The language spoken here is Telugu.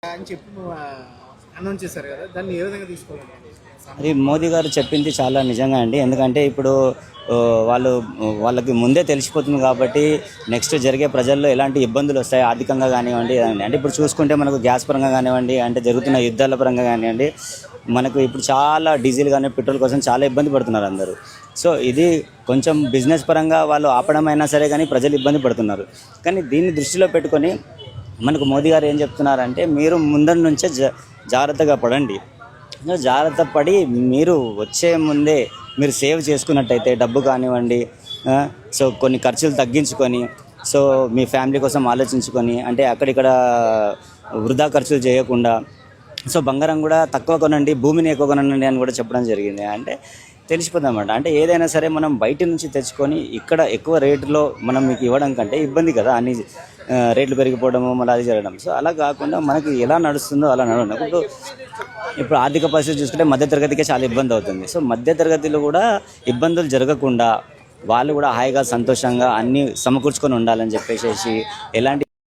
అని చెప్పి అనౌన్స్ చేశారు కదా, దాన్ని ఏ విధంగా తీసుకోవాలి? అది మోదీ గారు చెప్పింది చాలా నిజంగా అండి. ఎందుకంటే ఇప్పుడు వాళ్ళకి ముందే తెలిసిపోతుంది కాబట్టి నెక్స్ట్ జరిగే ప్రజల్లో ఎలాంటి ఇబ్బందులు వస్తాయి ఆర్థికంగా కానివ్వండి. అంటే ఇప్పుడు చూసుకుంటే మనకు గ్యాస్ పరంగా కానివ్వండి, అంటే జరుగుతున్న యుద్ధాల పరంగా కానివ్వండి, మనకు ఇప్పుడు చాలా డీజిల్ కానీ పెట్రోల్ కోసం చాలా ఇబ్బంది పడుతున్నారు అందరూ. సో ఇది కొంచెం బిజినెస్ పరంగా వాళ్ళు ఆపడం అయినా సరే కానీ ప్రజలు ఇబ్బంది పడుతున్నారు. కానీ దీన్ని దృష్టిలో పెట్టుకొని మనకు మోదీ గారు ఏం చెప్తున్నారంటే, మీరు ముందర నుంచే జాగ్రత్తగా పడండి. జాగ్రత్త పడి మీరు వచ్చే ముందే మీరు సేవ్ చేసుకున్నట్టయితే డబ్బు కానివ్వండి, సో కొన్ని ఖర్చులు తగ్గించుకొని, సో మీ ఫ్యామిలీ కోసం ఆలోచించుకొని, అంటే అక్కడిక్కడ వృధా ఖర్చులు చేయకుండా, సో బంగారం కూడా తక్కువ కొనండి, భూమిని ఎక్కువ కొనండి అని కూడా చెప్పడం జరిగింది. అంటే తెలిసిపోతుంది అన్నమాట. అంటే ఏదైనా సరే మనం బయట నుంచి తెచ్చుకొని ఇక్కడ ఎక్కువ రేటులో మనం మీకు ఇవ్వడం కంటే ఇబ్బంది కదా, అన్ని రేట్లు పెరిగిపోవడము మళ్ళీ అది జరగడం. సో అలా కాకుండా మనకి ఎలా నడుస్తుందో అలా నడవడం. ఇప్పుడు ఆర్థిక పరిస్థితి చూసుకుంటే మధ్యతరగతికే చాలా ఇబ్బంది అవుతుంది. సో మధ్యతరగతిలో కూడా ఇబ్బందులు జరగకుండా వాళ్ళు కూడా హాయిగా సంతోషంగా అన్నీ సమకూర్చుకొని ఉండాలని చెప్పేసి ఎలాంటి